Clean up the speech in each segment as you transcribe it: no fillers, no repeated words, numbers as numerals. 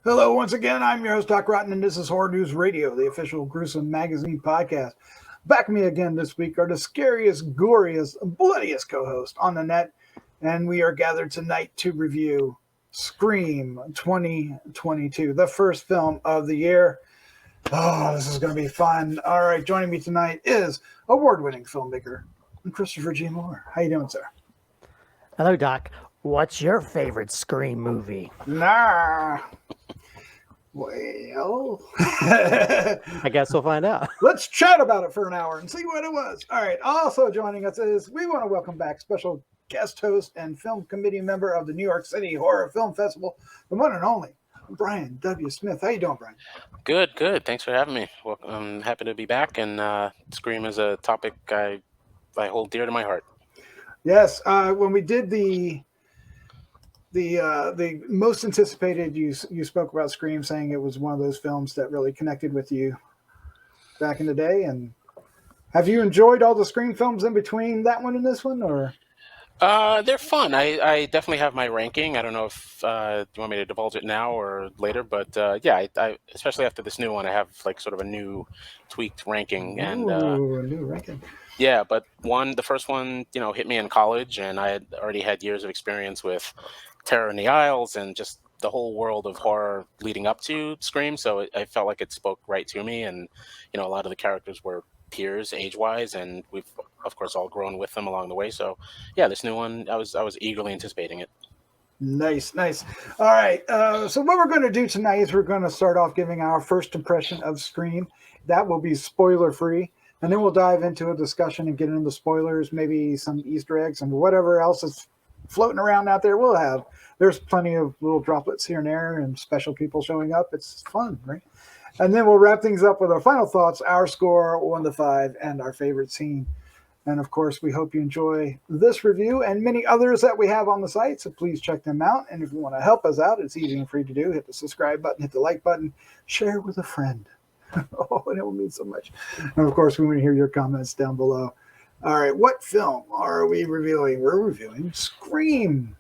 Hello, once again. I'm your host, Doc Rotten, and this is Horror News Radio, the official Gruesome Magazine podcast. Back with me again this week are the scariest, goriest, bloodiest co-host on the net, and we are gathered tonight to review Scream 2022, the first film of the year. Oh, this is going to be fun. All right, joining me tonight is award-winning filmmaker Christopher G. Moore. How you doing, sir? Hello, Doc. What's your favorite Scream movie? Nah. Well, I guess we'll find out. Let's chat about it for an hour and see what it was. All right. Also joining us is we want to welcome back special guest host and film committee member of the New York City Horror Film Festival, the one and only Brian W. Smith. How you doing, Brian? Good. Thanks for having me. Well, I'm happy to be back, and Scream is a topic I hold dear to my heart. Yes. When we did the most anticipated, you spoke about Scream, saying it was one of those films that really connected with you back in the day. And have you enjoyed all the Scream films in between that one and this one, or? They're fun. I definitely have my ranking. I don't know if you want me to divulge it now or later, but yeah, I especially after this new one, I have like sort of a new tweaked ranking. And a new ranking. Yeah, but the first one, hit me in college, and I had already had years of experience with Terror in the Aisles and just the whole world of horror leading up to Scream. So I felt like it spoke right to me, and a lot of the characters were peers age-wise, and we've of course all grown with them along the way. So yeah, this new one, I was eagerly anticipating it. Nice. All right, so what we're going to do tonight is we're going to start off giving our first impression of Scream. That will be spoiler free, and then we'll dive into a discussion and get into spoilers, maybe some Easter eggs and whatever else is floating around out there. There's plenty of little droplets here and there and special people showing up. It's fun, right? And then we'll wrap things up with our final thoughts, our score 1 to 5, and our favorite scene. And of course, we hope you enjoy this review and many others that we have on the site. So please check them out. And if you want to help us out, it's easy and free to do. Hit the subscribe button, hit the like button, share with a friend. Oh, and it will mean so much. And of course, we want to hear your comments down below. All right, what film are we reviewing? We're reviewing Scream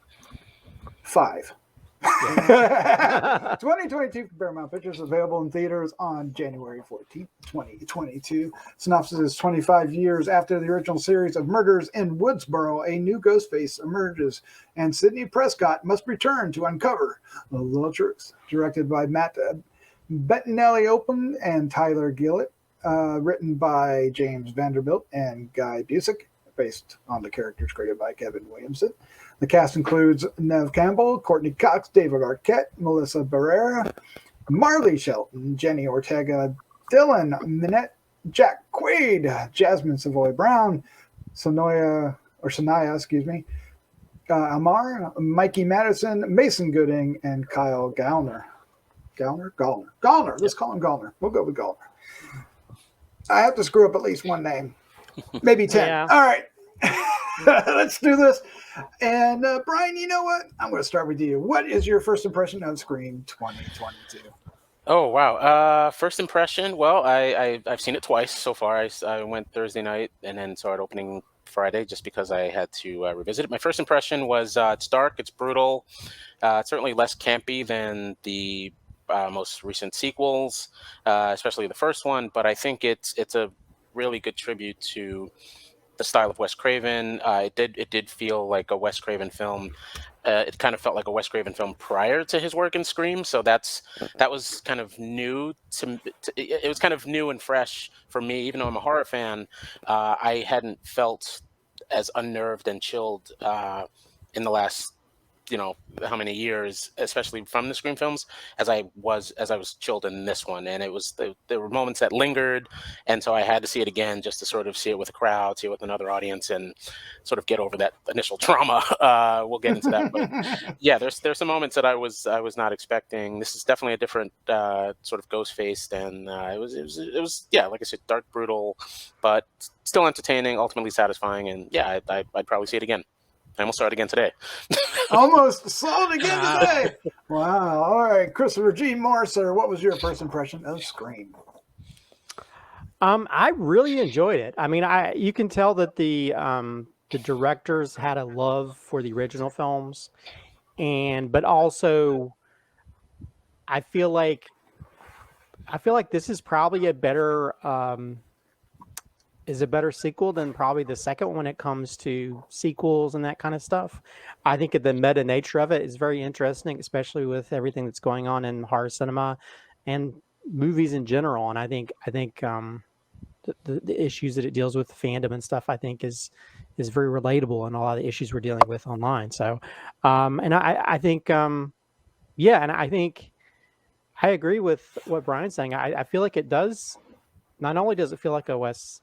5. 2022 Paramount Pictures, available in theaters on January 14th, 2022. Synopsis is 25 years after the original series of murders in Woodsboro, a new Ghostface emerges, and Sidney Prescott must return to uncover the little truth. Directed by Bettinelli-Olpin and Tyler Gillett. Written by James Vanderbilt and Guy Busick, based on the characters created by Kevin Williamson. The cast includes Neve Campbell, Courtney Cox, David Arquette, Melissa Barrera, Marley, Shelton, Jenny Ortega, Dylan, Minnette, Jack Quaid, Jasmin, Savoy Brown, Sonia, Ammar, Mikey Madison, Mason Gooding, and Kyle Gallner. Gallner. Let's call him Gallner. We'll go with Gallner. I have to screw up at least one name, maybe 10. Yeah. All right, let's do this. And Brian, you know what? I'm going to start with you. What is your first impression of Scream 2022? Oh wow! First impression. Well, I've seen it twice so far. I went Thursday night and then saw it opening Friday just because I had to revisit it. My first impression was it's dark, it's brutal, it's certainly less campy than the most recent sequels, especially the first one. But I think it's a really good tribute to the style of Wes Craven. It did feel like a Wes Craven film. It kind of felt like a Wes Craven film prior to his work in Scream. So that was kind of new it was kind of new and fresh for me, even though I'm a horror fan. I hadn't felt as unnerved and chilled in the last how many years, especially from the Scream films, as I was chilled in this one. And there were moments that lingered, and so I had to see it again just to sort of see it with a crowd, see it with another audience, and sort of get over that initial trauma. We'll get into that, but yeah, there's some moments that I was not expecting. This is definitely a different sort of Ghostface, and it was yeah, like I said, dark, brutal, but still entertaining, ultimately satisfying, and yeah, I'd probably see it again. I almost saw it again today. Almost saw it again today. Wow. All right. Christopher G. Moore, sir, what was your first impression of Scream? I really enjoyed it. I mean, you can tell that the directors had a love for the original films, but also I feel like this is probably a better sequel than probably the second one when it comes to sequels and that kind of stuff. I think the meta nature of it is very interesting, especially with everything that's going on in horror cinema and movies in general. And I think the issues that it deals with, fandom and stuff, I think is very relatable, and a lot of the issues we're dealing with online. So, and I think, yeah, and I think I agree with what Brian's saying. I feel like it does. Not only does it feel like a Wes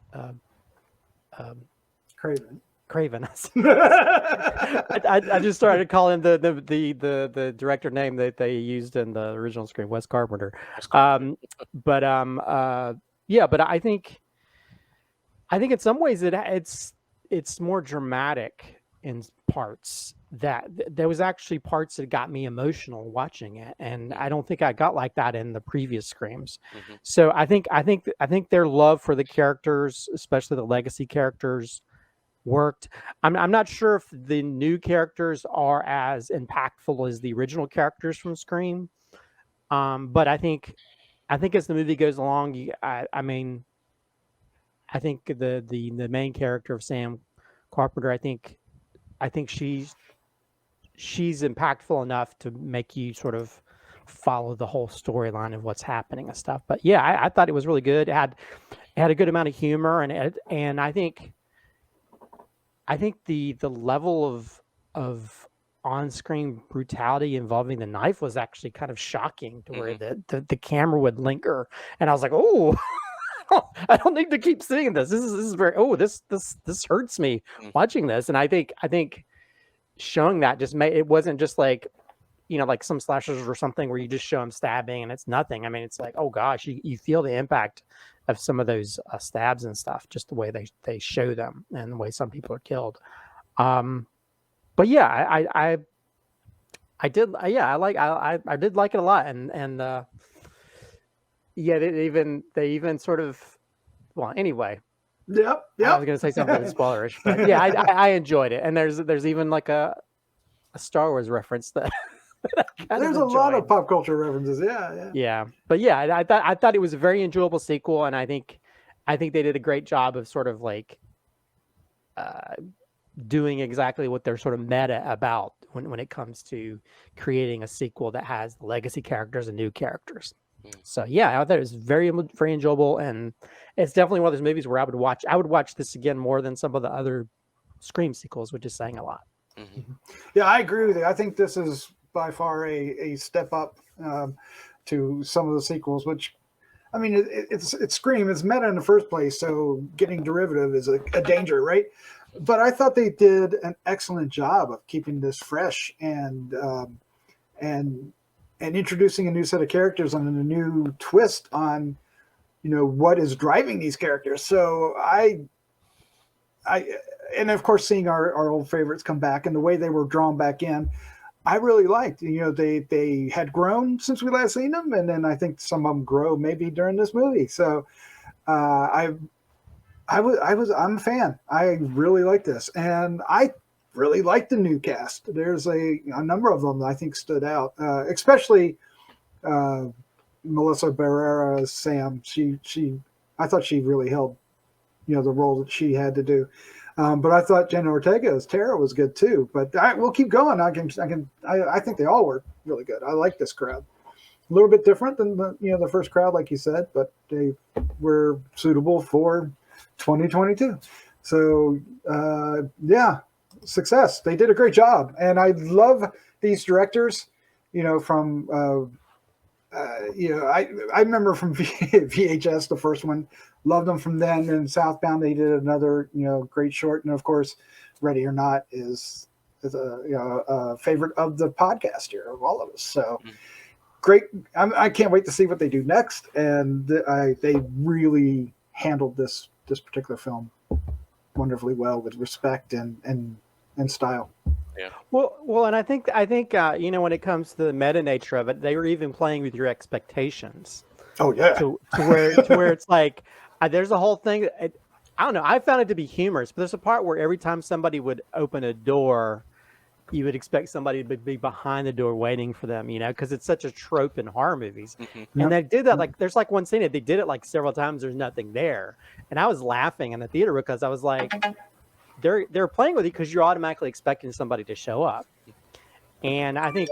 Craven. I just started calling the director name that they used in the original Scream, Wes Carpenter. Yeah, but I think in some ways it's more dramatic in parts. That there was actually parts that got me emotional watching it, and I don't think I got like that in the previous Screams. Mm-hmm. So I think their love for the characters, especially the legacy characters, worked. I'm not sure if the new characters are as impactful as the original characters from Scream, but I think as the movie goes along, I mean, I think the main character of Sam Carpenter, I think she's impactful enough to make you sort of follow the whole storyline of what's happening and stuff. But yeah, I thought it was really good. It had a good amount of humor, and I think the level of on-screen brutality involving the knife was actually kind of shocking, to where the camera would linger, and I was like, oh. I don't need to keep seeing this. This is very. Oh, this hurts me watching this, and I think showing that just made it wasn't just like, like some slashers or something where you just show them stabbing and it's nothing. I mean, it's like, oh gosh, you feel the impact of some of those stabs and stuff, just the way they show them and the way some people are killed. But yeah, I did like it a lot, and yeah, they even sort of, well, anyway. Yep. I was going to say something spoilerish, but yeah, I enjoyed it. And there's even like a Star Wars reference that there's a lot of pop culture references. Yeah. But yeah, I thought it was a very enjoyable sequel, and I think they did a great job of sort of like doing exactly what they're sort of meta about when it comes to creating a sequel that has legacy characters and new characters. So yeah, I thought it was very, very enjoyable, and it's definitely one of those movies where I would watch this again more than some of the other Scream sequels, which is saying a lot. Mm-hmm. Yeah, I agree with you. I think this is by far a step up to some of the sequels, which, I mean, it's Scream. It's meta in the first place, so getting derivative is a danger, right? But I thought they did an excellent job of keeping this fresh and introducing a new set of characters and a new twist on, what is driving these characters. So and of course, seeing our old favorites come back and the way they were drawn back in, I really liked. They had grown since we last seen them, and then I think some of them grow maybe during this movie. So I'm a fan. I really like this, and I really like the new cast. There's a number of them that I think stood out, especially Melissa Barrera as Sam. I thought she really held, the role that she had to do. But I thought Jenna Ortega as Tara was good too. But we'll keep going. I think they all were really good. I like this crowd. A little bit different than the first crowd, like you said, but they were suitable for 2022. So yeah. Success. They did a great job, and I love these directors. From I remember from VHS, the first one, loved them from then. And Southbound, they did another great short, and of course, Ready or Not is a favorite of the podcast here of all of us. So great! I can't wait to see what they do next, and they really handled this particular film wonderfully well, with respect and style. Yeah. Well, and I think when it comes to the meta nature of it, they were even playing with your expectations. Oh yeah. To where it's like there's a whole thing. I don't know. I found it to be humorous, but there's a part where every time somebody would open a door, you would expect somebody to be behind the door waiting for them, because it's such a trope in horror movies. Mm-hmm. And they did that, like, there's like one scene that they did it like several times. There's nothing there. And I was laughing in the theater because I was like, they're playing with you because you're automatically expecting somebody to show up. And I think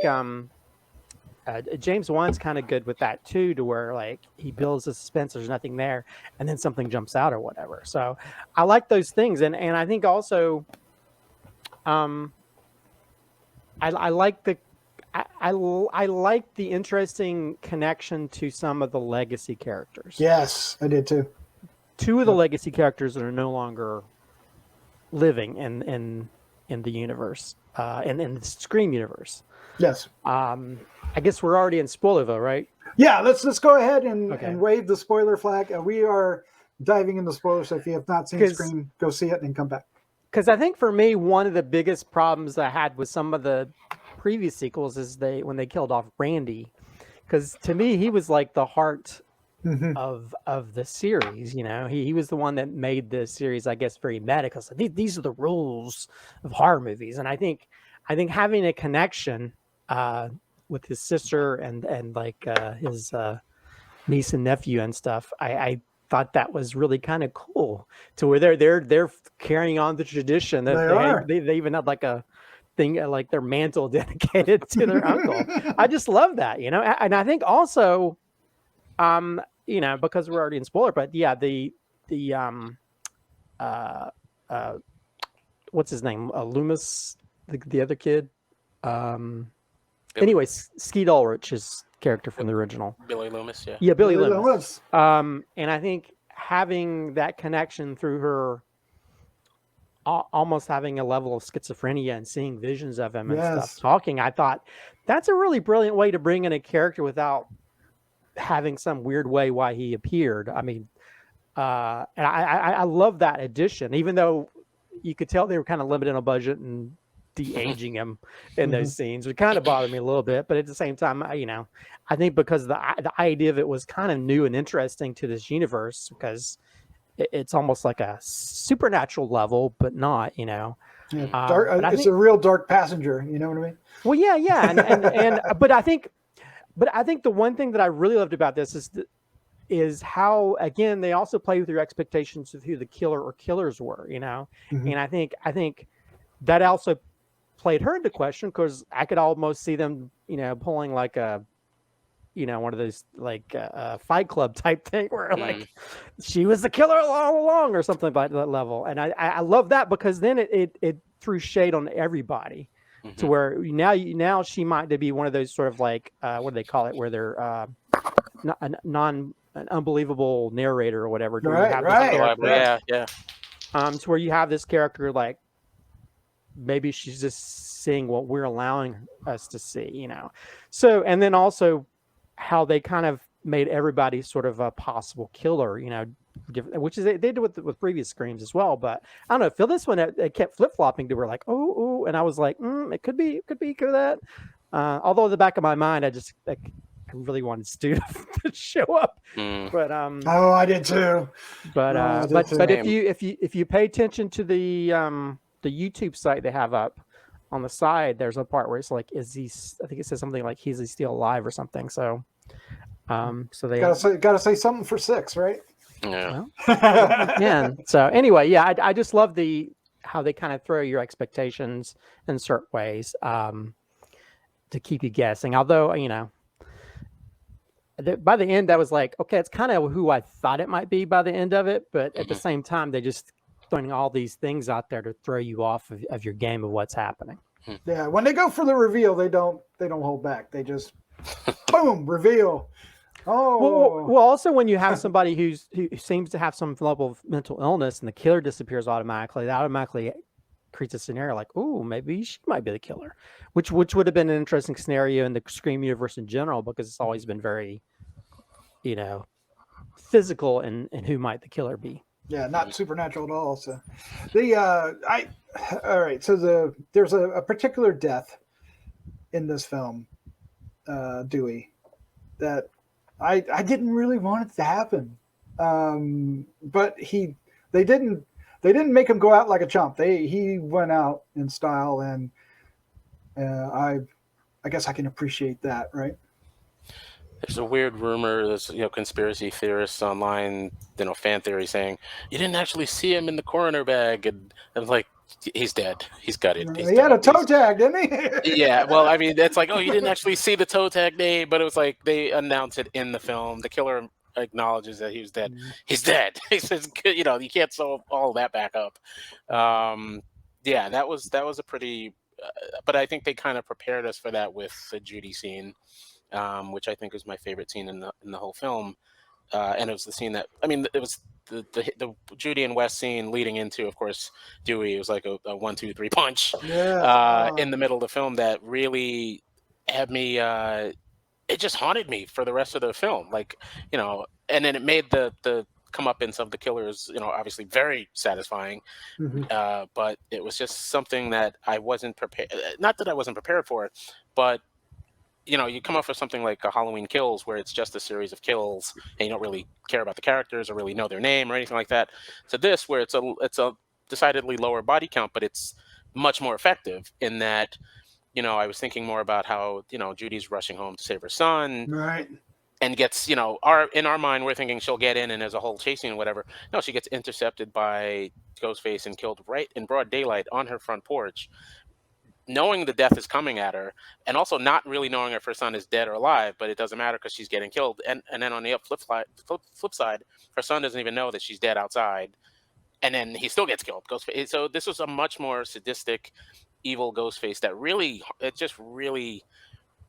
James Wan's kind of good with that too, to where like he builds the suspense, there's nothing there, and then something jumps out or whatever. So I like those things. And I think also I like the interesting connection to some of the legacy characters. Yes, I did too. Two of the legacy characters that are no longer living in the universe, in the Scream universe. Yes. I guess we're already in Spoilerville, right? Yeah, let's go ahead and wave the spoiler flag. We are diving into spoilers, so if you have not seen Scream, go see it and come back. Because I think for me, one of the biggest problems I had with some of the previous sequels is when they killed off Randy. Because to me, he was like the heart of the series. He was the one that made the series, I guess, very meta. Because these are the rules of horror movies, and I think having a connection with his sister and like his niece and nephew and stuff, I thought that was really kind of cool, to where they're carrying on the tradition. That they even had like a thing, like their mantle dedicated to their uncle. I just love that, and I think also, because we're already in spoiler, but yeah, the what's his name? Loomis, the other kid. Anyway, Skeet Ulrich's character from the original. Billy Loomis, yeah. Yeah, Billy Loomis. And I think having that connection through her almost having a level of schizophrenia and seeing visions of him and stuff talking, I thought that's a really brilliant way to bring in a character without having some weird way why he appeared. I mean, and I love that addition, even though you could tell they were kind of limited on budget and de-aging him in those scenes, which kind of bothered me a little bit. But at the same time, I think because the idea of it was kind of new and interesting to this universe, because it's almost like a supernatural level, but not, it's a real dark passenger, you know what I mean? Well, yeah. And but I think the one thing that I really loved about this is how, again, they also play with your expectations of who the killer or killers were, and I think that also played her into question, because I could almost see them, pulling like a, one of those like Fight Club type thing where like she was the killer all along or something like that level. And I love that, because then it threw shade on everybody to where now she might be one of those sort of like what do they call it, where they're an unbelievable narrator or whatever. Right. Yeah. To where you have this character like, maybe she's just seeing what we're allowing us to see, So, and then also how they kind of made everybody sort of a possible killer, which is they did with previous Screams as well. But I don't know, Phil, this one it kept flip flopping to where like, oh, and I was like, it could be that. Although in the back of my mind, I really wanted Stu to show up. But I did too. But if you pay attention to the YouTube site they have up on the side, there's a part where it's like, I think it says something like, is he still alive or something? So so they gotta say something for 6, right? Yeah. Yeah. So anyway, yeah, I just love how they kind of throw your expectations in certain ways to keep you guessing. Although, by the end, I was like, okay, it's kind of who I thought it might be by the end of it, but at the same time, they just throwing all these things out there to throw you off of your game of what's happening. Yeah, when they go for the reveal, they don't hold back. They just boom, reveal. Oh, well, also when you have somebody who seems to have some level of mental illness and the killer disappears automatically, that automatically creates a scenario like, oh, maybe she might be the killer, which would have been an interesting scenario in the Scream universe in general, because it's always been very, physical in who might the killer be. Yeah, not supernatural at all. So, all right. So there's a particular death in this film, Dewey, that I didn't really want it to happen, but they didn't make him go out like a chump. He went out in style, and I guess I can appreciate that, right? There's a weird rumor, there's conspiracy theorists online, fan theory saying you didn't actually see him in the coroner bag, and I'm like, he's dead. He's gutted. He's He dead. had a toe tag, didn't he? Yeah, well, I mean, it's like, oh, you didn't actually see the toe tag name, but it was like they announced it in the film. The killer acknowledges that he was dead. He's dead. He says, you can't sew all that back up. Yeah, that was a pretty, but I think they kind of prepared us for that with the Judy scene. Which I think was my favorite scene in the whole film, and it was the scene that it was the Judy and Wes scene leading into, of course, Dewey. It was like a 1-2-3 punch in the middle of the film that really had me. It just haunted me for the rest of the film, and then it made the comeuppance of the killers, obviously very satisfying. But it was just something that I wasn't prepared. Not that I wasn't prepared for it, but you come up with something like a Halloween Kills, where it's just a series of kills, and you don't really care about the characters or really know their name or anything like that. To this, where it's a decidedly lower body count, but it's much more effective in that. I was thinking more about how Judy's rushing home to save her son, right? And gets in our mind we're thinking she'll get in and there's a whole chasing and whatever. No, she gets intercepted by Ghostface and killed right in broad daylight on her front porch, knowing the death is coming at her, and also not really knowing if her son is dead or alive, but it doesn't matter because she's getting killed. And then on the flip side, her son doesn't even know that she's dead outside, and then he still gets killed. Ghostface. So this was a much more sadistic, evil Ghostface that really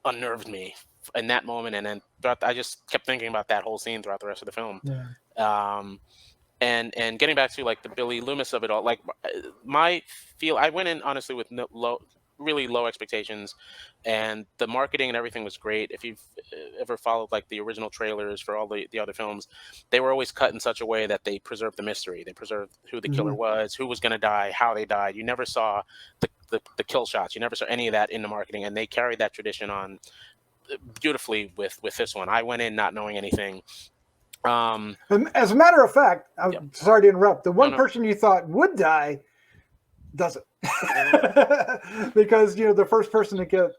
unnerved me in that moment. And then I just kept thinking about that whole scene throughout the rest of the film. Yeah. And getting back to the Billy Loomis of it all, I went in honestly with really low expectations, and the marketing and everything was great. If you've ever followed the original trailers for all the other films, they were always cut in such a way that they preserved the mystery. They preserved who the killer was, who was going to die, how they died. You never saw the kill shots. You never saw any of that in the marketing, and they carried that tradition on beautifully with this one. I went in not knowing anything. As a matter of fact, I'm sorry to interrupt. The one person you thought would die doesn't, because the first person to get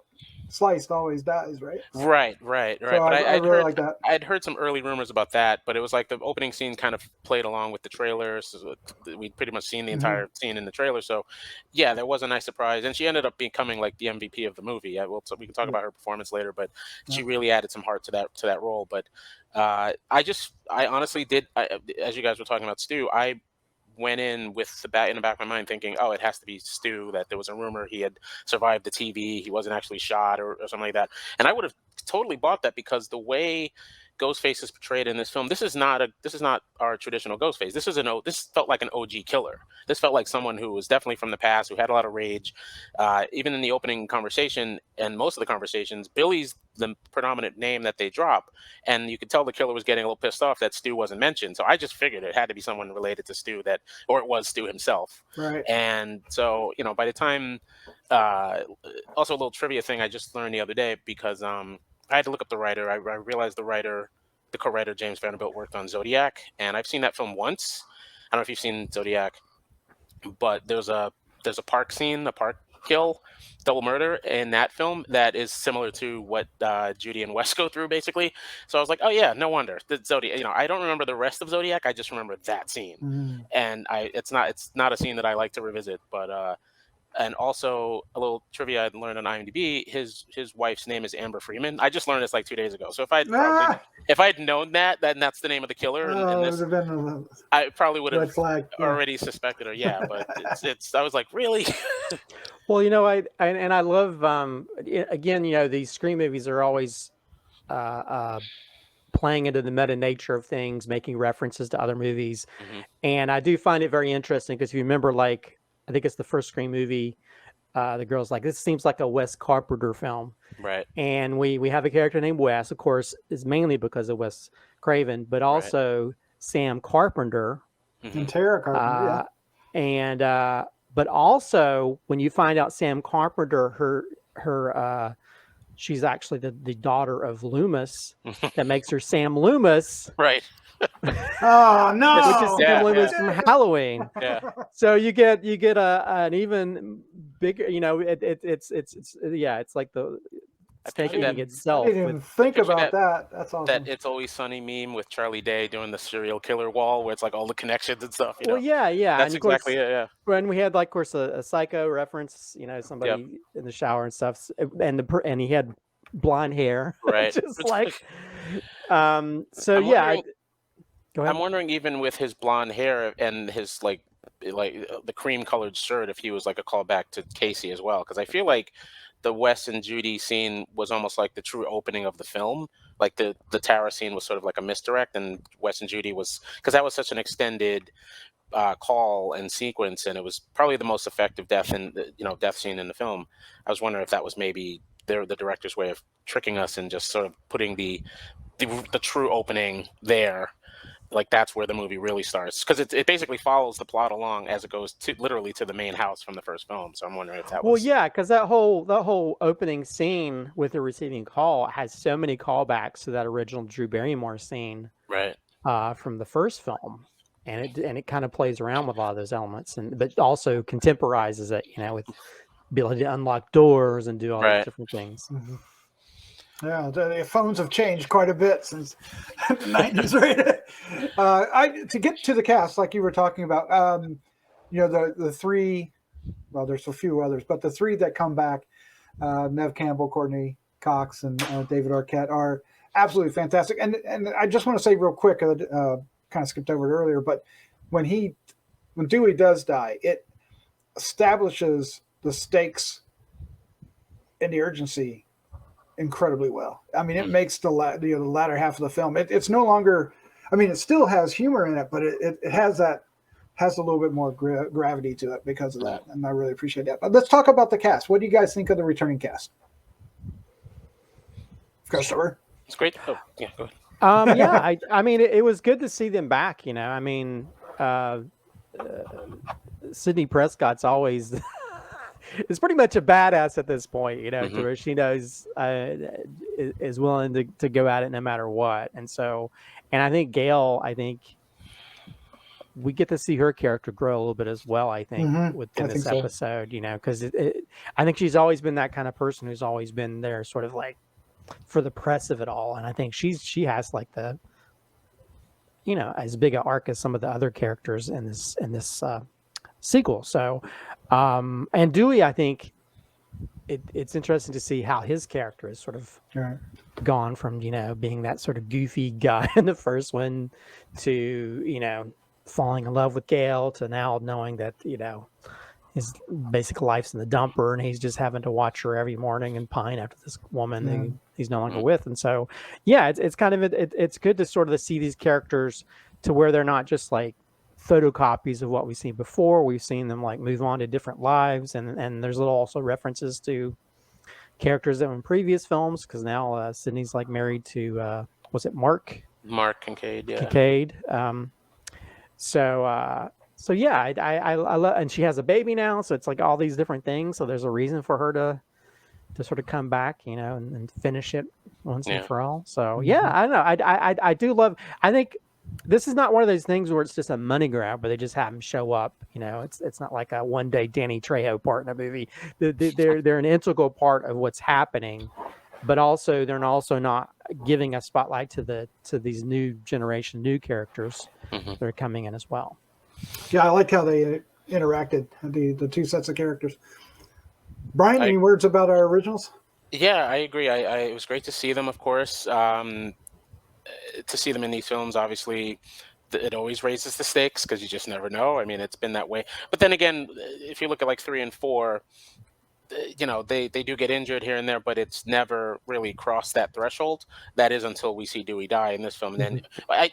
sliced always dies, right? Right. So But I really like that. I'd heard some early rumors about that, but it was like the opening scene kind of played along with the trailer. So we'd pretty much seen the entire scene in the trailer. So yeah, that was a nice surprise. And she ended up becoming the MVP of the movie. We can talk about her performance later, but she really added some heart to that role. But I honestly did, as you guys were talking about Stu, I went in with in the back of my mind thinking, oh, it has to be Stu, that there was a rumor he had survived the TV, he wasn't actually shot or something like that. And I would have totally bought that, because the way Ghostface is portrayed in this film, this is not our traditional Ghostface. This felt like an OG killer. This felt like someone who was definitely from the past, who had a lot of rage. Even in the opening conversation and most of the conversations, Billy's the predominant name that they drop, and you could tell the killer was getting a little pissed off that Stu wasn't mentioned. So I just figured it had to be someone related to Stu, or it was Stu himself. Right. And so by the time, also a little trivia thing I just learned the other day, because I had to look up the writer. I realized the co-writer James Vanderbilt worked on Zodiac, and I've seen that film once. I don't know if you've seen Zodiac, but there's a park scene, a park kill, double murder in that film that is similar to what Judy and Wes go through, basically. So I was like, oh yeah, no wonder. The Zodiac. I don't remember the rest of Zodiac. I just remember that scene, and it's not a scene that I like to revisit, but. And also a little trivia I learned on IMDb, his wife's name is Amber Freeman. I just learned this 2 days ago. So if I'd known that, then that's the name of the killer. I probably would have already suspected her. Yeah, but I was like, really? Well, I love again, these Scream movies are always playing into the meta nature of things, making references to other movies, and I do find it very interesting, because if you remember, I think it's the first Scream movie, the girl's like, this seems like a Wes Carpenter film. Right. And we have a character named Wes, of course, is mainly because of Wes Craven, but also Sam Carpenter. And Tara Carpenter, but also when you find out Sam Carpenter, her she's actually the daughter of Loomis, that makes her Sam Loomis. Right. Oh no! Which is Sam Loomis from Halloween. Yeah. So you get an even bigger. You know, it's yeah, it's like the snake picture eating that- itself. I didn't even think picture about that. That's awesome. That It's Always Sunny meme with Charlie Day doing the serial killer wall, where it's like all the connections and stuff. You know? Well, yeah, That's and of course, exactly it. Yeah. when we had, like, of course, a psycho reference, you know, somebody in the shower and stuff, and he had blonde hair, Right. just like, so I'm yeah. wondering- Go ahead. I'm wondering, even with his blonde hair and his like the cream colored shirt, if he was like a callback to Casey as well, because I feel like the Wes and Judy scene was almost like the true opening of the film. Like the Tara scene was sort of like a misdirect, and Wes and Judy was, because that was such an extended call and sequence, and it was probably the most effective death scene in the film. I was wondering if that was maybe the director's way of tricking us and just sort of putting the true opening there. Like that's where the movie really starts, because it basically follows the plot along as it goes literally to the main house from the first film. So I'm wondering if that was... Well, yeah, because that whole opening scene with the receiving call has so many callbacks to that original Drew Barrymore scene, right, from the first film, and it kind of plays around with a lot of those elements, but also contemporizes it, you know, with ability to unlock doors and do all these different things. Mm-hmm. Yeah, the phones have changed quite a bit since the 90s, right? To get to the cast, like you were talking about, you know, the three, well, there's a few others, but the three that come back, Neve Campbell, Courtney Cox, and David Arquette, are absolutely fantastic. And I just want to say real quick, kind of skipped over it earlier, but when Dewey does die, it establishes the stakes and the urgency incredibly well. I mean, it makes the latter half of the film. It's no longer. I mean, it still has humor in it, but it has a little bit more gravity to it because of that, and I really appreciate that. But let's talk about the cast. What do you guys think of the returning cast? Christopher, it's great. Oh, yeah, go ahead. Yeah, I mean, it was good to see them back. You know, I mean, Sidney Prescott's always. Is pretty much a badass at this point, you know, to where she knows is willing to go at it no matter what. And so, and I think Gail, we get to see her character grow a little bit as well, I think, within this episode, you know, because I think she's always been that kind of person who's always been there sort of like for the press of it all. And I think she has like the, you know, as big an arc as some of the other characters in this sequel. So, and Dewey, I think it's interesting to see how his character is sort of gone from, you know, being that sort of goofy guy in the first one to, you know, falling in love with Gail to now knowing that, you know, his basic life's in the dumper and he's just having to watch her every morning and pine after this woman that he's no longer with. And so, yeah, it's kind of, it's good to sort of see these characters to where they're not just like photocopies of what we've seen before. We've seen them like move on to different lives, and there's little also references to characters that were in previous films, because now Sydney's like married to was it Mark Kincaid, yeah. Kincaid. So yeah, I love, and she has a baby now, so it's like all these different things. So there's a reason for her to sort of come back, you know, and finish it once and for all. So yeah, I don't know. I do love. I think this is not one of those things where it's just a money grab, where they just have him show up. You know, it's not like a one day Danny Trejo part in a movie. They're an integral part of what's happening, but also they're also not giving a spotlight to these new generation, new characters that are coming in as well. Yeah, I like how they interacted, the two sets of characters. Brian, any words about our originals? Yeah, I agree. It was great to see them, of course. To see them in these films, obviously, it always raises the stakes because you just never know. I mean, it's been that way. But then again, if you look at like 3 and 4, you know, they do get injured here and there, but it's never really crossed that threshold. That is until we see Dewey die in this film. And then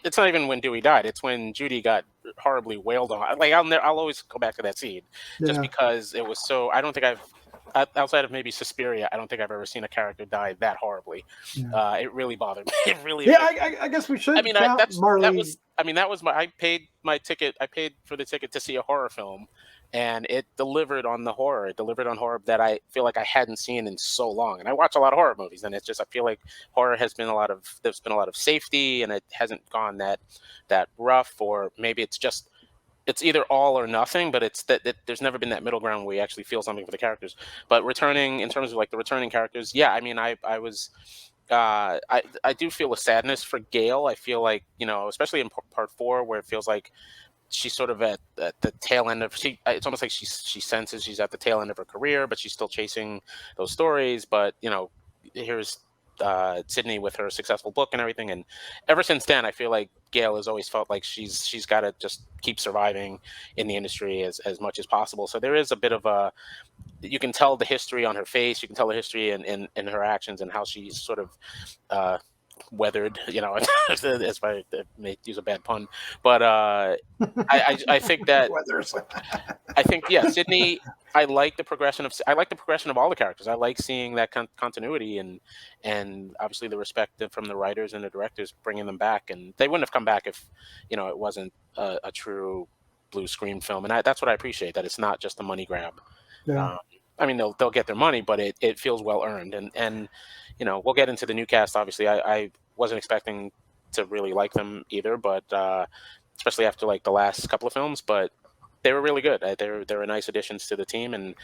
it's not even when Dewey died; it's when Judy got horribly wailed on. Like I'll always go back to that scene just because it was so. I don't think outside of maybe Suspiria, I don't think I've ever seen a character die that horribly. It really bothered me. It really. Yeah, I guess we should. I mean, Marley. that was my. I paid my ticket. I paid for the ticket to see a horror film, and it delivered on the horror. It delivered on horror that I feel like I hadn't seen in so long. And I watch a lot of horror movies, and it's just I feel like horror has been there's been a lot of safety, and it hasn't gone that rough, or maybe it's just it's either all or nothing, but it's that there's never been that middle ground where you actually feel something for the characters. But returning, in terms of like the returning characters, yeah, I mean, I was, I do feel a sadness for Gale. I feel like, you know, especially in part 4, where it feels like she's sort of at the tail end of, it's almost like she senses she's at the tail end of her career, but she's still chasing those stories. But, you know, here's Sidney with her successful book and everything, and ever since then I feel like Gale has always felt like she's got to just keep surviving in the industry as much as possible. So there is a bit of a, you can tell the history on her face, you can tell the history in her actions and how she's sort of weathered, you know, as I may use a bad pun, but I think that I think, yeah, Sidney, I like the progression of all the characters. I like seeing that continuity and obviously the respect from the writers and the directors bringing them back, and they wouldn't have come back if, you know, it wasn't a true blue screen film, and that's what I appreciate, that it's not just a money grab. Yeah. I mean, they'll get their money, but it feels well earned, and you know, we'll get into the new cast. Obviously, I wasn't expecting to really like them either, but especially after like the last couple of films, but they were really good. They were nice additions to the team, and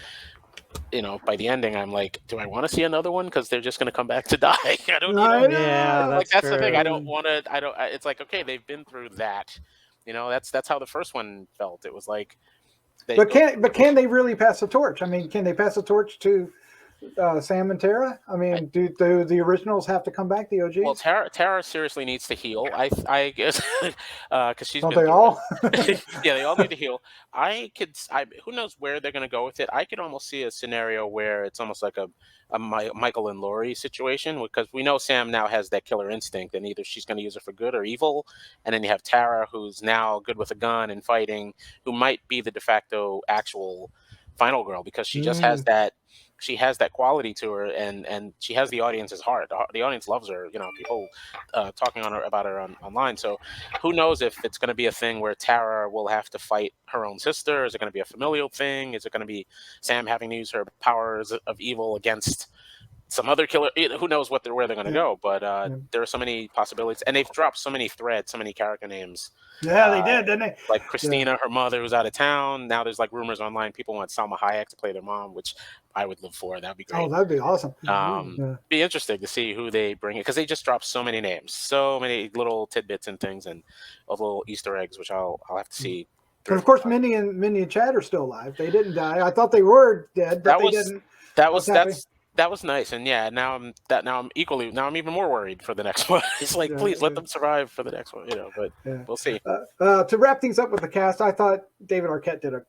you know, by the ending, I'm like, do I want to see another one? Because they're just going to come back to die. I don't. Yeah, like that's true. the thing. I don't want to. I don't. It's like, okay, they've been through that. You know, that's how the first one felt. It was like. But can they really pass the torch? I mean, can they pass the torch to Sam and Tara? I mean, do the originals have to come back? The OGs? Well, Tara seriously needs to heal. I guess because she's. Don't they all? Yeah, they all need to heal. Who knows where they're going to go with it? I could almost see a scenario where it's almost like a Michael and Laurie situation, because we know Sam now has that killer instinct, and either she's going to use it for good or evil. And then you have Tara, who's now good with a gun and fighting, who might be the de facto actual final girl, because she just has that. She has that quality to her, and she has the audience's heart. The audience loves her. You know, people talking about her online. So who knows if it's going to be a thing where Tara will have to fight her own sister? Is it going to be a familial thing? Is it going to be Sam having to use her powers of evil against some other killer? Who knows where they're going to go? But there are so many possibilities, and they've dropped so many threads, so many character names. Yeah, they did, didn't they? Like Christina, her mother, who's out of town. Now there's like rumors online. People want Salma Hayek to play their mom, which I would live for. That'd be great. Oh, that'd be awesome. Be interesting to see who they bring, because they just dropped so many names, so many little tidbits and things, and of little Easter eggs, which I'll have to see. And of course, Minnie and Chad are still alive. They didn't die. I thought they were dead, but they didn't. That was nice, and yeah, now I'm even more worried for the next one. It's like, please let them survive for the next one, you know. But we'll see. To wrap things up with the cast, I thought David Arquette did an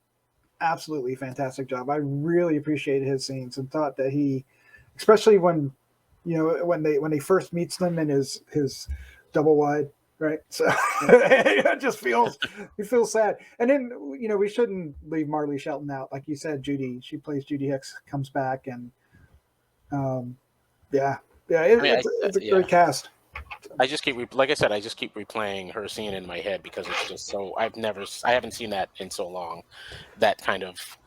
absolutely fantastic job. I really appreciated his scenes, and thought that he, especially when, you know, when they first meets them in his double wide, right? So it just feels sad. And then, you know, we shouldn't leave Marley Shelton out, like you said. She plays Judy Hicks, comes back, and it's a great cast. I just keep replaying her scene in my head, because it's just so I haven't seen that in so long. That kind of,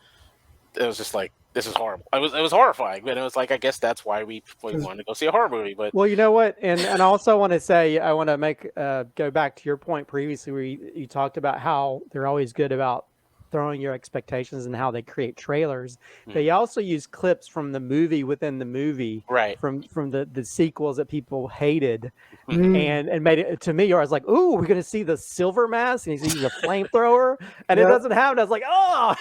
it was just like, this is horrible. It was horrifying, but it was like, I guess that's why we wanted to go see a horror movie. But well, you know what, and I also want to say, I want to make go back to your point previously, where you talked about how they're always good about throwing your expectations and how they create trailers. They also use clips from the movie within the movie, right? From the sequels that people hated, and made it, to me, I was like, ooh, we're gonna see the Silver Mask, and he's using a flamethrower, and it doesn't happen. I was like, oh,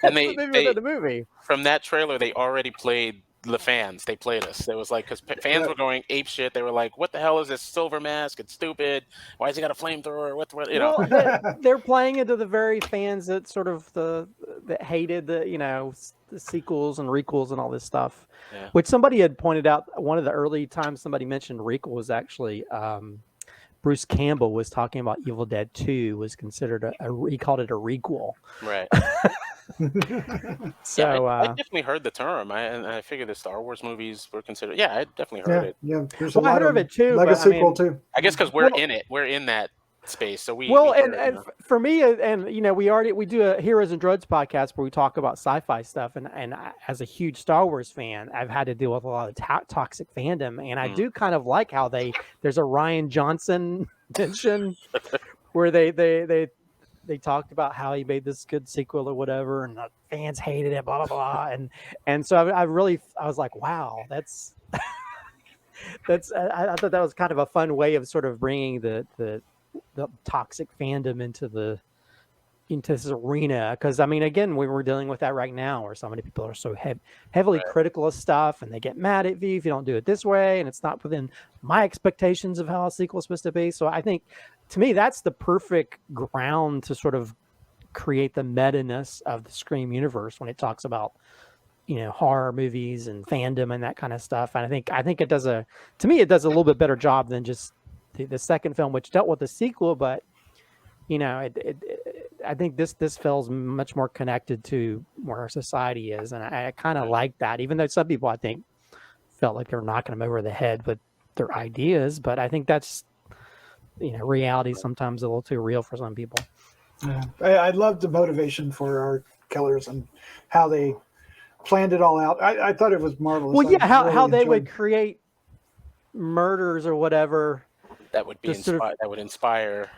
and they within the movie. From that trailer, they already played the fans. They played us. It was like, because fans were going ape shit. They were like, what the hell is this Silver Mask? It's stupid. Why has he got a flamethrower? What you know? Well, they're playing into the very fans that sort of that hated the, you know, the sequels and requels and all this stuff. Yeah. Which somebody had pointed out, one of the early times somebody mentioned requel was actually Bruce Campbell was talking about Evil Dead 2 was considered he called it a requel. Right. So I definitely heard the term. I figured the Star Wars movies were considered. Yeah, I definitely heard it. Yeah, there's a lot I heard of it too. Like a sequel too. I guess because we're in it. We're in that space. So and for me, and you know, we do a Heroes and Drugs podcast where we talk about sci-fi stuff, and as a huge Star Wars fan, I've had to deal with a lot of toxic fandom, and I do kind of like how there's a Rian Johnson mention where they they talked about how he made this good sequel or whatever, and the fans hated it, blah blah blah, and so I was like, wow, that's I thought that was kind of a fun way of sort of bringing the toxic fandom into this arena, because I mean, again, we're dealing with that right now, where so many people are so heavily Right. critical of stuff, and they get mad at you if you don't do it this way, and it's not within my expectations of how a sequel is supposed to be. So I think, to me, that's the perfect ground to sort of create the meta-ness of the Scream universe when it talks about, you know, horror movies and fandom and that kind of stuff. And I think it does a little bit better job than just the second film, which dealt with the sequel, but you know, I think this feels much more connected to where our society is, and I kind of like that. Even though some people, I think, felt like they were knocking them over the head with their ideas, but I think that's, you know, reality sometimes a little too real for some people. Yeah. I loved the motivation for our killers and how they planned it all out. I thought it was marvelous. Well, yeah, I how really they would enjoyed- create murders or whatever That would be Just sort of- that would inspire.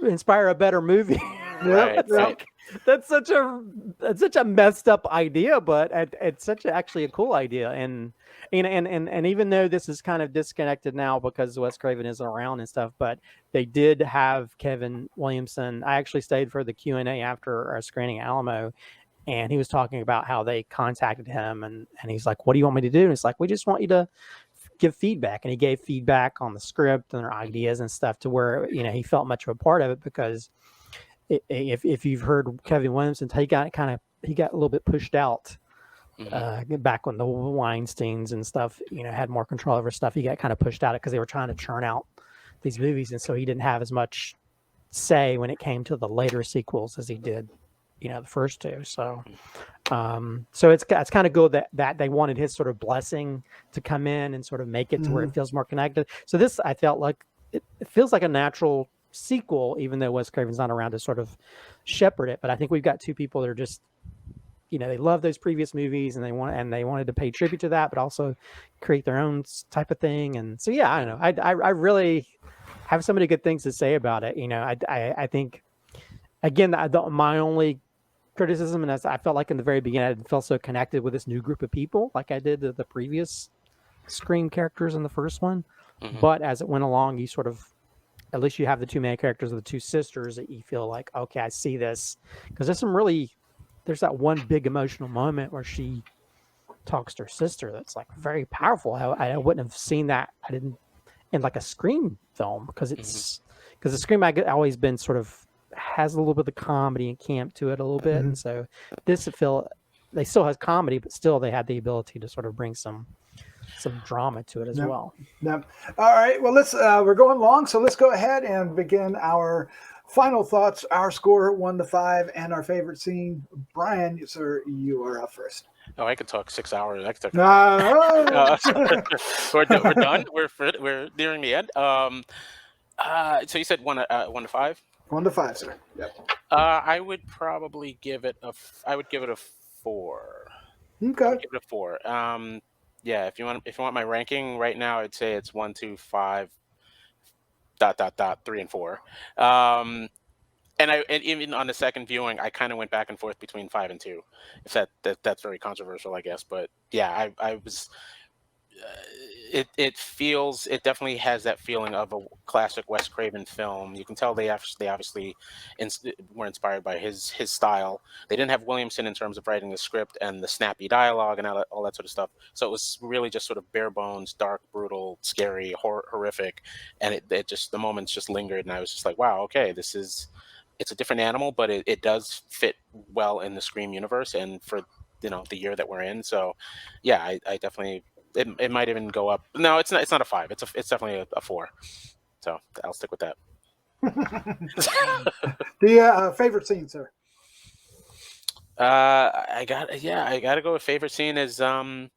inspire a better movie. Right, It's right. like, that's such a messed up idea, but it's actually a cool idea. And even though this is kind of disconnected now because Wes Craven isn't around and stuff, but they did have Kevin Williamson. I actually stayed for the Q&A after our screening at Alamo, and he was talking about how they contacted him, and he's like, what do you want me to do? And it's like, we just want you to give feedback. And he gave feedback on the script and their ideas and stuff, to where, you know, he felt much of a part of it, because if you've heard Kevin Williamson, he got a little bit pushed out back when the Weinsteins and stuff, you know, had more control over stuff. He got kind of pushed out because they were trying to churn out these movies, and so he didn't have as much say when it came to the later sequels as he did, you know, the first two. So so it's kind of good that they wanted his sort of blessing to come in and sort of make it to where it feels more connected. So this, I felt like it feels like a natural sequel, even though Wes Craven's not around to sort of shepherd it. But I think we've got two people that are just, you know, they love those previous movies, and they wanted to pay tribute to that, but also create their own type of thing. And so, yeah, I don't know. I really have so many good things to say about it. You know, I think, again, my only criticism, and as I felt like in the very beginning, I didn't feel so connected with this new group of people like I did the previous Scream characters in the first one. But as it went along, you sort of, at least you have the two main characters of the two sisters that you feel like, okay, I see this. Because there's that one big emotional moment where she talks to her sister that's like very powerful. I wouldn't have seen that. I didn't in like a Scream film, because the Scream I always been sort of has a little bit of comedy and camp to it a little bit. And so this, they still has comedy, but still they had the ability to sort of bring some drama to it as well. Yep. All right. Well, we're going long, so let's go ahead and begin our final thoughts, our score 1 to 5, and our favorite scene. Brian, sir, you are up first. Oh, I could talk 6 hours. I could talk. No. We're done. We're nearing the end. So you said 1 to 5. 1 to 5, sir. Yep. I would probably give it a 4. Okay. Give it a 4. Yeah, if you want my ranking right now, I'd say it's 1, 2, 5, ... 3 and 4. And even on the second viewing, I kind of went back and forth between 5 and 2. If that's very controversial, I guess, but yeah, I was. It definitely has that feeling of a classic Wes Craven film. You can tell they obviously were inspired by his style. They didn't have Williamson in terms of writing the script and the snappy dialogue and all that sort of stuff. So it was really just sort of bare bones, dark, brutal, scary, horrific, and it just, the moments just lingered, and I was just like, wow, okay, it's a different animal, but it does fit well in the Scream universe and for, you know, the year that we're in. So yeah, I definitely. It might even go up. No, it's not a 5. It's definitely a 4. So I'll stick with that. The favorite scene, sir. I gotta go with favorite scene is I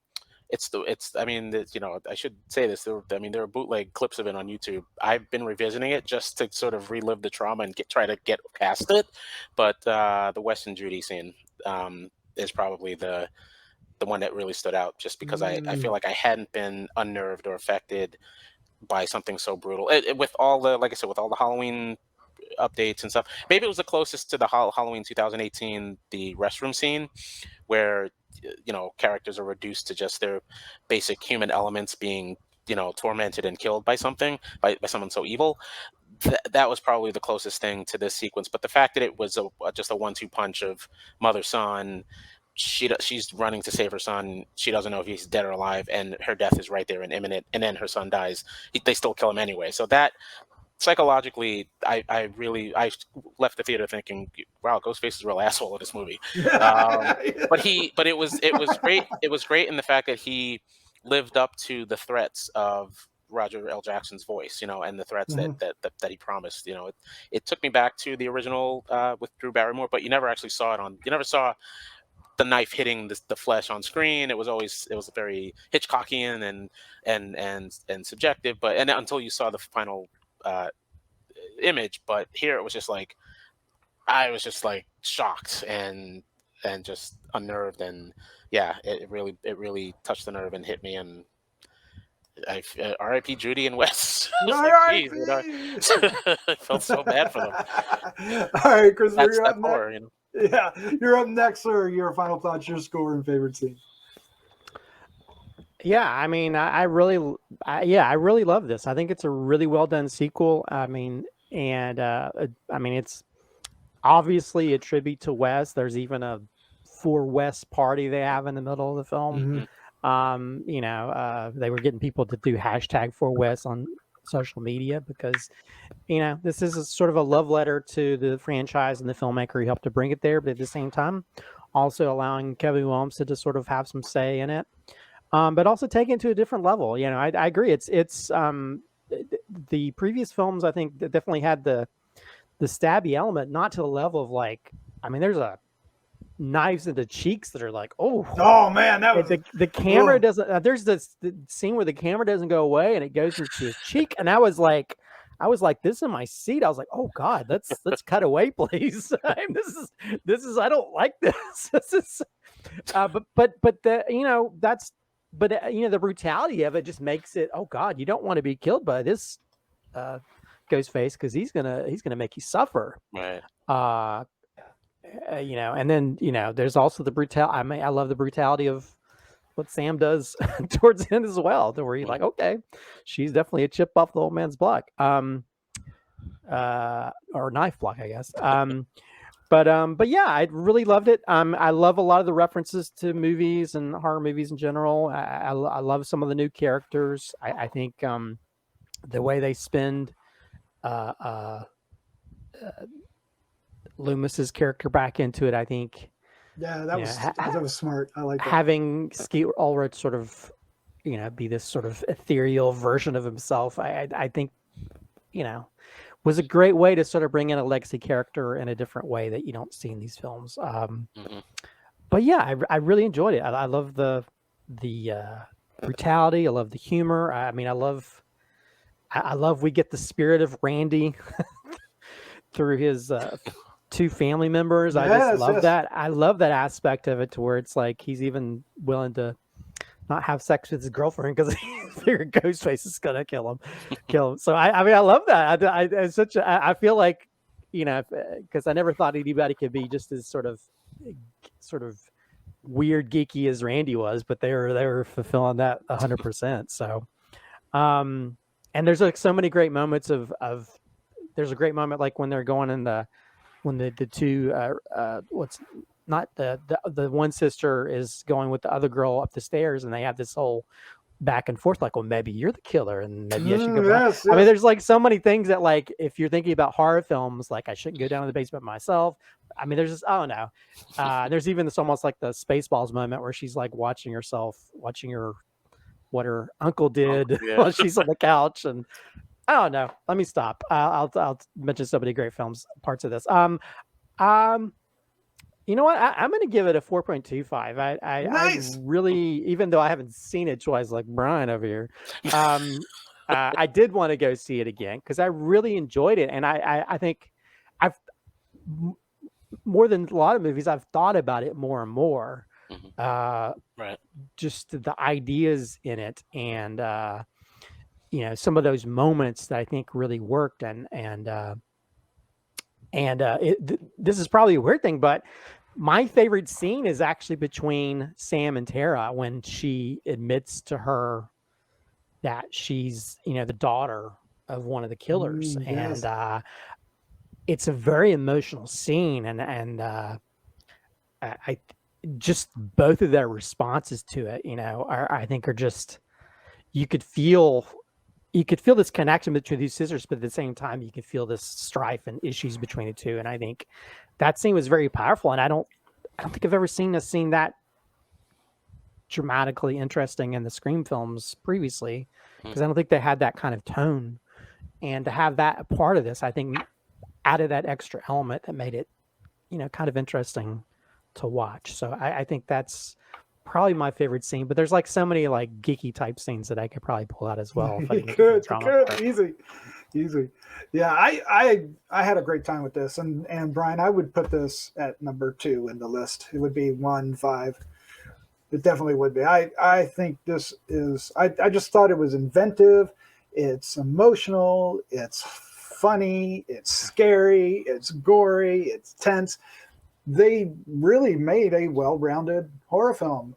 should say this. There are bootleg clips of it on YouTube. I've been revisiting it just to sort of relive the trauma and try to get past it. But the Wes and Judy scene is probably the one that really stood out, just because I feel like I hadn't been unnerved or affected by something so brutal. With all the, like I said, with all the Halloween updates and stuff. Maybe it was the closest to the Halloween 2018, the restroom scene, where characters are reduced to just their basic human elements, being tormented and killed by something, by someone so evil. That was probably the closest thing to this sequence. But the fact that it was just a 1-2 punch of mother son, she's running to save her son. She doesn't know if he's dead or alive, and her death is right there and imminent. And then her son dies. They still kill him anyway. So that psychologically, I left the theater thinking, wow, Ghostface is a real asshole in this movie. But it was great. It was great in the fact that he lived up to the threats of Roger L. Jackson's voice, and the threats that he promised. It took me back to the original with Drew Barrymore, but you never actually saw it you never saw the knife hitting the flesh on screen. It was very Hitchcockian and subjective, and until you saw the final image. But here it was just like, I was just like shocked and just unnerved, and it really touched the nerve and hit me. And R.I.P. Judy and Wes. I felt so bad for them. All right, Chris, That's you're up poor, next. Yeah, you're up next, sir. Your final thoughts, your score and favorite scene. Yeah, I mean, I really love this. I think it's a really well done sequel. I mean, it's obviously a tribute to Wes. There's even a For Wes party they have in the middle of the film. They were getting people to do hashtag For Wes on social media because, this is a sort of a love letter to the franchise and the filmmaker who helped to bring it there, but at the same time, also allowing Kevin Williamson to sort of have some say in it. But also take it to a different level. I agree. It's the previous films, I think, that definitely had the stabby element, not to the level of there's a knives in the cheeks that are like, oh man, that was the camera doesn't. There's the scene where the camera doesn't go away and it goes into his cheek, and I was like this in my seat. I was like, oh God, let's cut away, please. This is I don't like this. This is, the brutality of it just makes it, oh God, you don't want to be killed by this Ghostface because he's gonna make you suffer. Right. And then there's also the brutality. I love the brutality of what Sam does towards the end as well, to where you're like, okay, she's definitely a chip off the old man's block, or knife block, I guess. But yeah, I really loved it. I love a lot of the references to movies and horror movies in general. I love some of the new characters. I think the way they spend Loomis's character back into it, I think. Yeah, that was smart. I like that. Having Skeet Ulrich sort of, be this sort of ethereal version of himself. I think, was a great way to sort of bring in a legacy character in a different way that you don't see in these films. But yeah, I really enjoyed it. I love the brutality. I love the humor. I love we get the spirit of Randy through his two family members. I just love that. I love that aspect of it, to where it's like he's even willing to not have sex with his girlfriend because he figured Ghostface is gonna kill him. So I love that. I feel like, because I never thought anybody could be just as sort of weird geeky as Randy was, but they were fulfilling that 100%. So, and there's like so many great moments of there's a great moment like when they're going in when the two the one sister is going with the other girl up the stairs, and they have this whole back and forth, like, well, maybe you're the killer, and maybe I should go. Yes. I mean, there's like so many things that, like, if you're thinking about horror films, like, I shouldn't go down to the basement myself. I mean, there's just, oh no. There's even this almost like the Spaceballs moment where she's like watching what her uncle did while she's on the couch, and I don't know. Let me stop. I'll mention so many great parts of this. You know what? I'm going to give it a 4.25. Nice. I really, even though I haven't seen it twice like Brian over here, I did want to go see it again because I really enjoyed it. And I think I've, more than a lot of movies, I've thought about it more and more. Right. Just the ideas in it, and some of those moments that I think really worked, and And this is probably a weird thing, but my favorite scene is actually between Sam and Tara when she admits to her that she's, the daughter of one of the killers. Yes. And it's a very emotional scene. And I just both of their responses to it, I think are just, you could feel this connection between these sisters, but at the same time, you could feel this strife and issues between the two. And I think that scene was very powerful. And I don't think I've ever seen a scene that dramatically interesting in the Scream films previously, because I don't think they had that kind of tone. And to have that a part of this, I think added that extra element that made it, kind of interesting to watch. So I think that's probably my favorite scene, but there's like so many like geeky type scenes that I could probably pull out as well. You could, easy. Yeah, I had a great time with this, and Brian, I would put this at number 2 in the list. It would be 1, 5. It definitely would be. I think this is. I just thought it was inventive. It's emotional. It's funny. It's scary. It's gory. It's tense. They really made a well-rounded horror film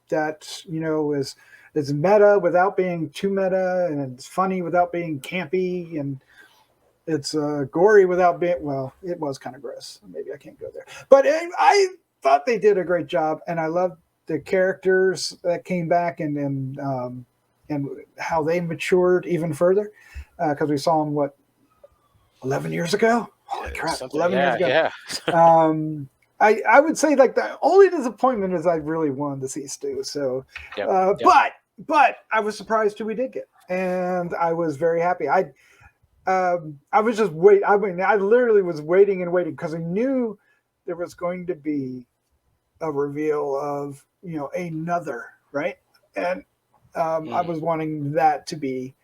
that is meta without being too meta, and it's funny without being campy, and it's gory without being, well, it was kind of gross. Maybe I can't go there, but I thought they did a great job, and I loved the characters that came back and how they matured even further, because we saw them 11 years ago. Holy crap! 11 years ago. Yeah. I would say like the only disappointment is I really wanted to see Stu. So, but I was surprised who we did get, and I was very happy. I was just wait. I mean, I literally was waiting and waiting because I knew there was going to be a reveal of another, right, and I was wanting that to be,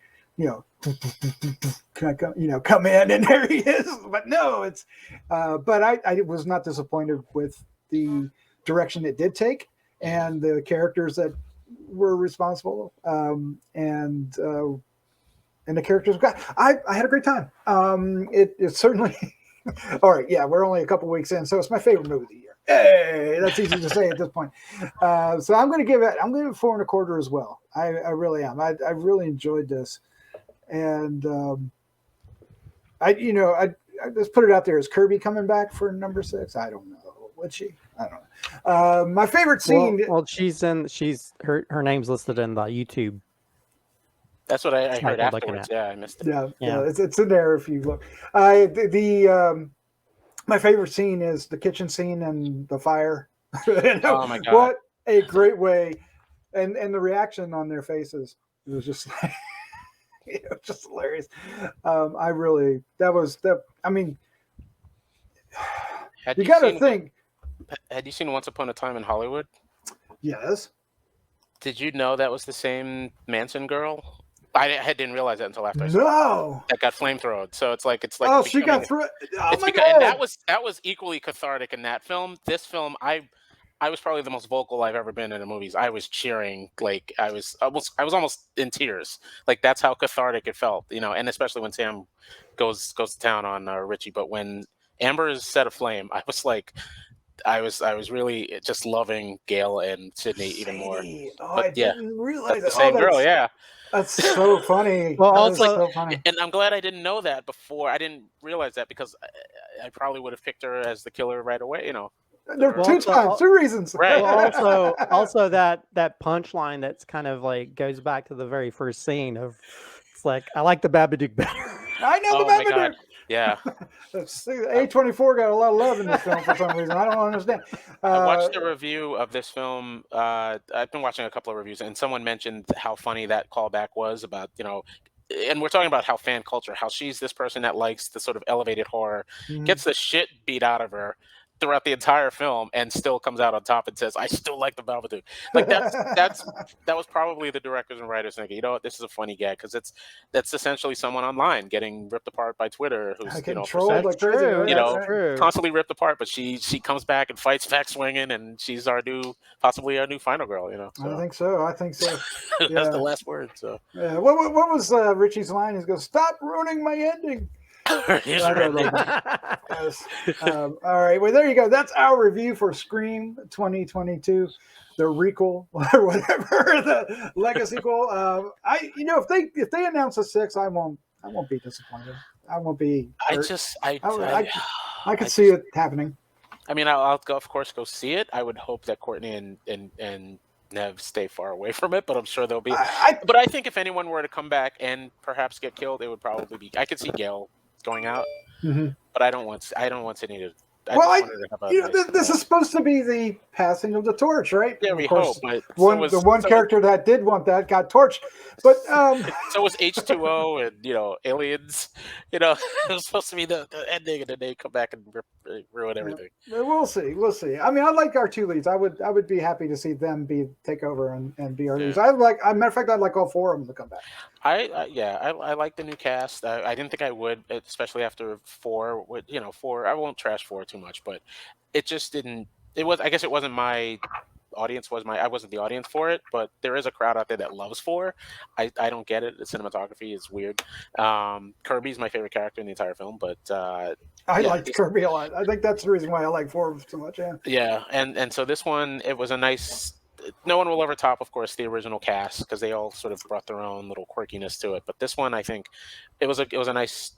can I come, come in, and there he is. But no, it's, but I was not disappointed with the direction it did take and the characters that were responsible. And the characters got, I had a great time. It certainly, all right. Yeah. We're only a couple weeks in, so it's my favorite movie of the year. Hey, that's easy to say at this point. So I'm going to give it 4.25 as well. I really am. I really enjoyed this. And I just put it out there. Is Kirby coming back for number 6? I don't know. Would she? I don't know. My favorite scene. Well, her name's listed in the YouTube. That's what I heard afterwards. Yeah, I missed it. Yeah. It's in there if you look. My favorite scene is the kitchen scene and the fire. Oh my God! What a great way, and the reaction on their faces. It was just like. It was just hilarious. I mean, you got to think. Had you seen Once Upon a Time in Hollywood? Yes. Did you know that was the same Manson girl? I didn't realize that until after I saw it. That got flamethrowed. So it's like oh, she got through it. Oh my God. And that was equally cathartic in that film. This film, I was probably the most vocal I've ever been in the movies. I was cheering, like I was almost in tears. Like that's how cathartic it felt, and especially when Sam goes to town on Richie. But when Amber is set aflame, I was like, I was really just loving Gail and Sidney even more. Oh, I didn't realize that's the same girl. Yeah. That's so funny. Well, also, so funny. And I'm glad I didn't know that before. I didn't realize that because I probably would have picked her as the killer right away, There are two reasons. Right. Well, also that punchline that's kind of like goes back to the very first scene of, it's like, I like the Babadook better. I know the Babadook. Yeah. A24 got a lot of love in this film for some reason. I don't understand. I watched a review of this film. I've been watching a couple of reviews, and someone mentioned how funny that callback was about, and we're talking about how fan culture, how she's this person that likes the sort of elevated horror, gets the shit beat out of her throughout the entire film and still comes out on top and says, I still like the Babadook. Like that was probably the directors and writers thinking, this is a funny gag because that's essentially someone online getting ripped apart by Twitter who's controlled like crazy. Constantly ripped apart, but she comes back and fights back swinging, and she's possibly our new final girl. So. I think so. That's the last word. So yeah. What was Richie's line? He goes, "Stop ruining my ending." Yes. All right. Well, there you go. That's our review for Scream 2022, the requel or whatever, the legacy sequel. If they announce a 6, I won't be disappointed. I won't be. Hurt. I could see it happening. I mean, I'll go, of course, go see it. I would hope that Courtney and Neve stay far away from it, but I'm sure they'll be. But I think if anyone were to come back and perhaps get killed, it would probably be. I could see Gail going out, but I don't want Sidney to. This is supposed to be the passing of the torch, right? Yeah, we hope. But the one character that did want that got torched, but so was H2O and aliens. It was supposed to be the ending, and then they come back and ruin everything. We'll see. I mean, I like our 2 leads. I would be happy to see them take over and be our leads. Matter of fact, I'd like all 4 of them to come back. I like the new cast. I didn't think I would, especially after 4. 4. I won't trash 4 too much, but it just didn't. It was. I guess it wasn't my audience. I wasn't the audience for it, but there is a crowd out there that loves 4. I don't get it. The cinematography is weird. Kirby's my favorite character in the entire film, but I liked Kirby a lot. I think that's the reason why I like 4 so much. Yeah. Yeah, and so this one, it was a nice. No one will ever top, of course, the original cast because they all sort of brought their own little quirkiness to it. But this one, I think, it was a nice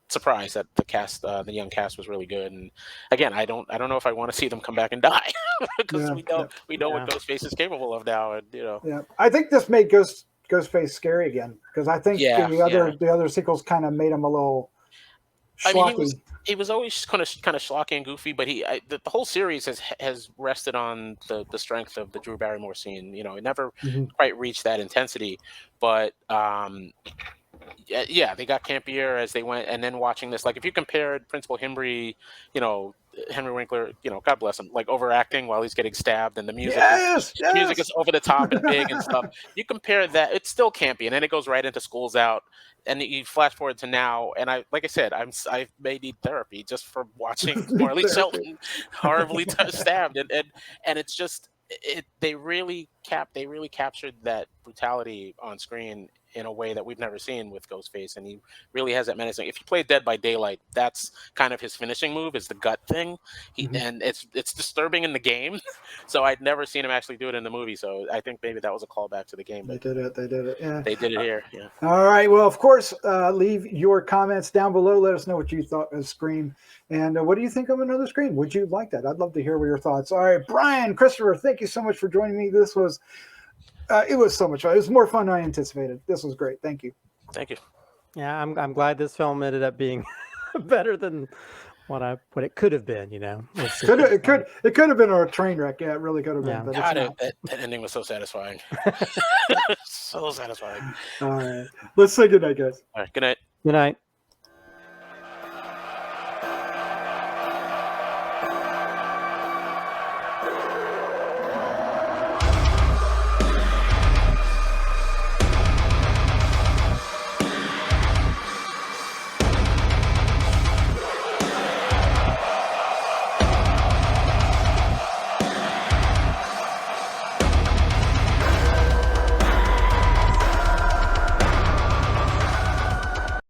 surprise that the young cast was really good. And again, I don't know if I want to see them come back and die because we know what Ghostface is capable of now. And Yeah, I think this made Ghostface scary again because I think the other sequels kind of made him a little schlocky. I mean, he was always kind of schlocky and goofy, but the whole series has rested on the strength of the Drew Barrymore scene. It never quite reached that intensity, but they got campier as they went. And then watching this, like if you compared Principal Himbry, Henry Winkler, God bless him, like overacting while he's getting stabbed, and the music music is over the top and big and stuff. You compare that, it's still campy, and then it goes right into School's Out, and you flash forward to now, and I said, I may need therapy just from watching Marley Shelton horribly stabbed, and it's just they really captured that brutality on screen in a way that we've never seen with Ghostface, and he really has that menacing. If you play Dead by Daylight, that's kind of his finishing move, is the gut thing. And it's disturbing in the game, so I'd never seen him actually do it in the movie. So I think maybe that was a callback to the game. They did it. Yeah, they did it here. Yeah. All right. Well, of course, leave your comments down below. Let us know what you thought of Scream, and what do you think of another Scream? Would you like that? I'd love to hear your thoughts. All right, Brian, Christopher, thank you so much for joining me. This was. It was so much fun. It was more fun than I anticipated. This was great. Thank you. Thank you. Yeah, I'm glad this film ended up being better than what it could have been. It could have been a train wreck. Yeah, it really could have been. But that ending was so satisfying. So satisfying. All right, let's say good night, guys. All right, good night. Good night.